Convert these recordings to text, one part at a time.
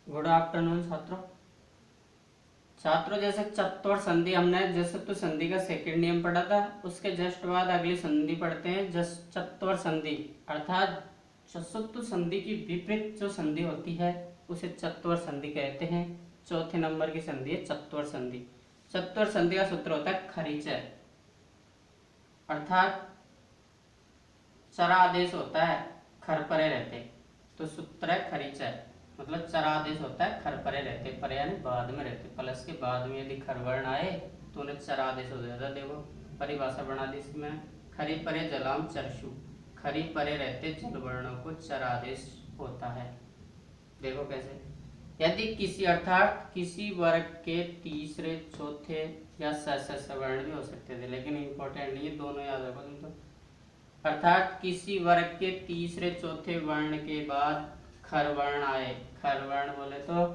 Good afternoon छात्रों। छात्रों जैसे चत्वर संधि हमने जैसे तो संधि का सेकंड नियम पढ़ा था, उसके जस्ट बाद अगली संधि पढ़ते हैं चत्वर संधि, अर्थात चतुर्थ संधि की विपरीत जो संधि होती है उसे चत्वर संधि कहते हैं। चौथे नंबर की संधि है चत्वर संधि। चत्वर संधि का सूत्र होता है खरीचय, अर्थात चरा आदेश होता है खर परे रहते, तो सूत्र है खरीचय, मतलब चरा आदेश होता है खर परे रहते, परे यानी बाद में रहते, प्लस के बाद में यदि खर वर्ण आए तो उन्हें चरा आदेश हो जाता है। देखो परिभाषा बना दी इसमें, खरी परे जलाम चरशु, खरी परे रहते जल वर्णों को चरा आदेश होता है। देखो कैसे, यदि किसी अर्थात किसी वर्ग के तीसरे चौथे या सवर्ण भी हो सकते थे, लेकिन इंपॉर्टेंट नहीं है, दोनों याद रखो तुम तो। अर्थात किसी वर्ग के तीसरे चौथे वर्ण के बाद खर वर्ण आए, खर वर्ण बोले तो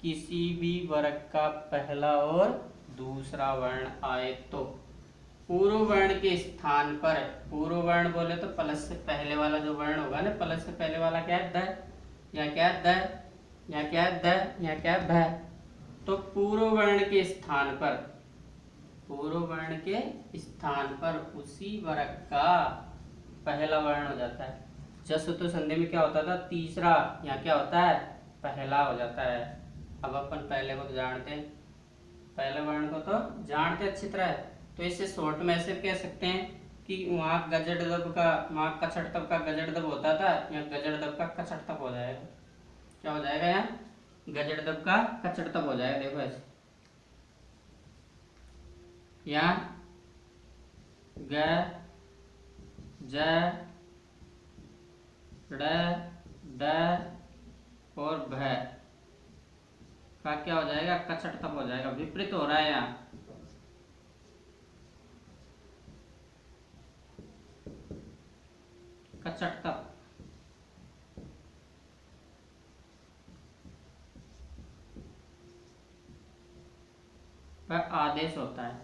किसी भी वर्ग का पहला और दूसरा वर्ण आए तो पूर्व वर्ण के स्थान पर, पूर्व वर्ण बोले तो प्लस से पहले वाला जो वर्ण होगा ना, प्लस से पहले वाला क्या है द, या क्या है द, या क्या है द, या क्या है भ, तो पूर्व वर्ण के स्थान पर, पूर्व वर्ण के स्थान पर उसी वर्ग का पहला वर्ण हो जाता है। जसतु संधि में क्या होता था तीसरा, यहाँ क्या होता है पहला हो जाता है। अब अपन पहले को तो जानते हैं, पहले वर्ण को तो जानते अच्छी तरह, तो इसे शॉर्ट में ऐसे कह सकते हैं कि वहाँ गजड़ दब का, वहाँ कचड़ तब का गजड़ दब होता था, यहाँ गजड़ दब का कचड़ तब हो जाएगा। क्या हो जाएगा, यहाँ गजड़ दब का कचड़ तब हो जाएगा। देखो ऐसे, यहाँ ग ज ड़ द और भ का क्या हो जाएगा कचड़ तप हो जाएगा, विपरीत हो रहा है यहाँ। कचड़ तप वह आदेश होता है,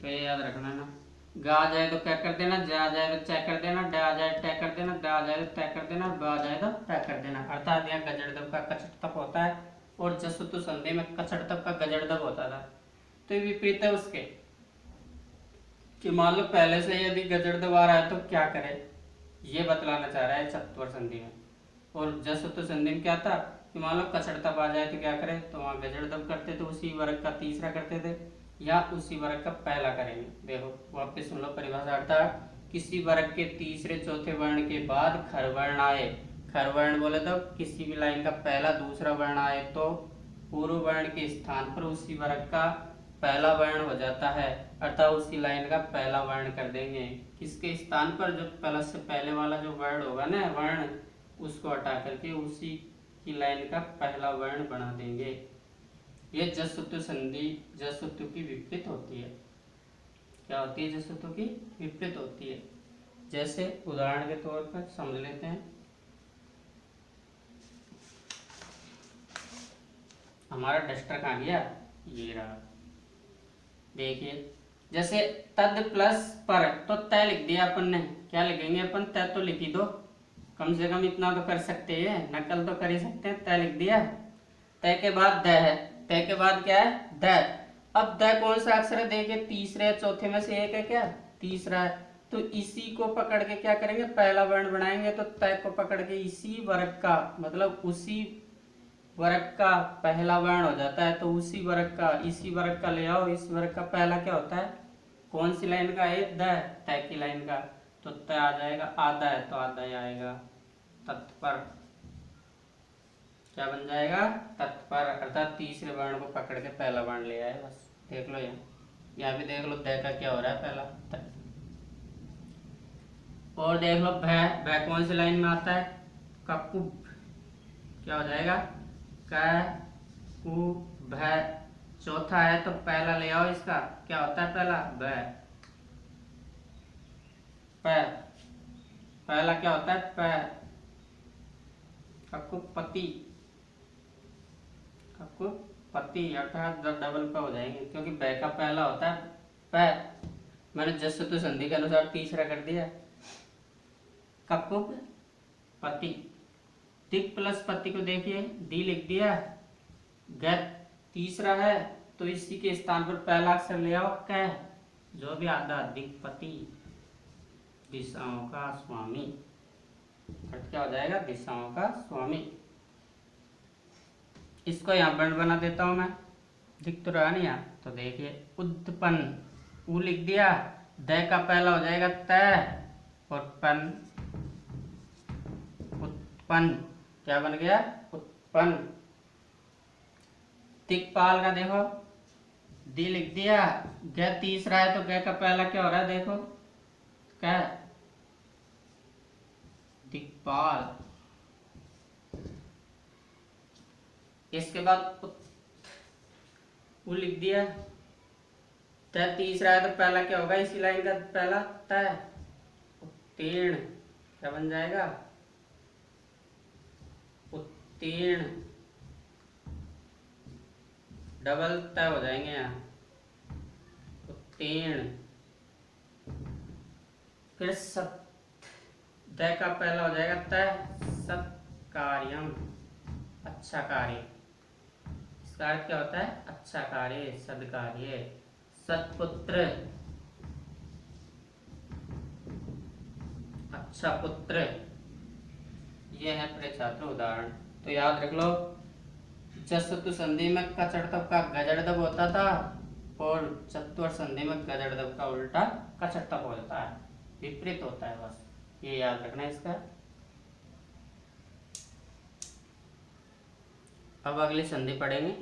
तो ये याद रखना ना। गा आ जाए तो क्या कर देना, जा आ जाए तो च कर देना, ड आ जाए ट कर देना, द आ जाए तो तय कर देना, ब आ जाए तो ट कर देना। अर्थात यहाँ गजड़दब का कचड़ तप होता है और जसतु संधि में कचड़ तप का गजड़दब होता था। तो ये विपरीत है उसके, कि मान लो पहले से यदि गजड़दब आ रहा है तो क्या करे, ये बतलाना चाह रहा है चत्वर संधि में। और जसतु संधि में क्या था कि मान लो कचड़ तप आ जाए तो क्या करे, तो वहाँ गजड़दब करते थे, उसी वर्ग का तीसरा करते थे या उसी वर्ग का पहला करेंगे। देखो वापस सुन लो परिभाषा, अर्थात किसी वर्ग के तीसरे चौथे वर्ण के बाद खर वर्ण आए, खर वर्ण बोले तो किसी भी लाइन का पहला दूसरा वर्ण आए तो पूर्व वर्ण के स्थान पर उसी वर्ग का पहला वर्ण हो जाता है, अर्थात उसी लाइन का पहला वर्ण कर देंगे। किसके स्थान पर, जो प्लस से पहले वाला जो वर्ण होगा ना वर्ण, उसको हटा करके उसी की लाइन का पहला वर्ण बना देंगे। ये जसतु संधि जसतु की विपरीत होती है। क्या होती है, जसतु की विपरीत होती है। जैसे उदाहरण के तौर पर समझ लेते हैं, हमारा डस्टर कहाँ गया, ये रहा। देखिए जैसे तद प्लस पर, तो तय लिख दिया अपन ने, क्या लिखेंगे अपन, तय तो लिखी दो, कम से कम इतना तो कर सकते हैं, नकल तो कर ही सकते हैं। तय लिख दिया, तय के बाद द है, तय के बाद क्या है द। अब द कौन सा अक्षर है, देखिए तीसरे चौथे में से एक है, क्या तीसरा है, तो इसी को पकड़ के क्या करेंगे पहला वर्ण बनाएंगे, तो तय को पकड़ के इसी वर्ग का, मतलब उसी वर्ग का पहला वर्ण हो जाता है। तो उसी वर्ग का, इसी वर्ग का ले आओ, इस वर्ग का पहला क्या होता है, कौन सी लाइन का है द, तय की लाइन का, तो तय आ जाएगा, आधा है तो आधा ही आएगा। तत्पर क्या बन जाएगा, तत्पर, अर्थात तीसरे वर्ण को पकड़ के पहला वर्ण ले आए बस। देख लो यहाँ भी देख लो द का क्या हो रहा है पहला तक। और देख लो भय, भय कौन सी लाइन में आता है, ककुब, क्या हो जाएगा क कु भय, चौथा है तो पहला ले आओ, इसका क्या होता है पहला भय, पहला क्या होता है प, ककुपति, ककुपति अर्थात डबल प हो जाएंगे, क्योंकि ब का पहला होता है प, मैंने जसतु संधि के अनुसार तीसरा कर दिया, ककुपति। दिक् प्लस पति को देखिए, दी लिख दिया, ग तीसरा है तो इसी के स्थान पर पहला अक्षर ले आओ क, जो भी आधा दिक्पति, दिशाओं का स्वामी। अर्थ क्या हो जाएगा? दिशाओं का स्वामी। इसको यहाँ वर्ण बना देता हूं मैं, दिख तो रहा नहीं यहाँ, तो देखिए उत्पन्न, उ लिख दिया, द का पहला हो जाएगा त, और पन, उत्पन्न, क्या बन गया? उत्पन्न। दिक्पाल का देखो, दी लिख दिया, ग तीसरा है तो ग का पहला क्या हो रहा है? देखो क्या, दिक्पाल। इसके बाद उ लिख दिया, त तीसरा है तो पहला क्या होगा? इसी लाइन का पहला त, उत्तीर्ण, क्या बन जाएगा? उत्तीर्ण, डबल त हो जाएंगे यहाँ, उत्तीर्ण। फिर सत, द का पहला हो जाएगा त, सत्कार्यम, अच्छा कार्य। इसका अर्थ क्या होता है? अच्छा कार्य, सद्कार्य। सत्पुत्र, अच्छा पुत्र। यह है प्रिय छात्र उदाहरण। तो याद रख लो, चतुर्थ संधि में कचड़तब का गजड़दब होता था, और चतुर्थ संधि में गजड़दब का उल्टा कचड़तब होता है, विपरीत होता है, बस ये याद रखना है इसका। अब अगली संधि पढ़ेंगे।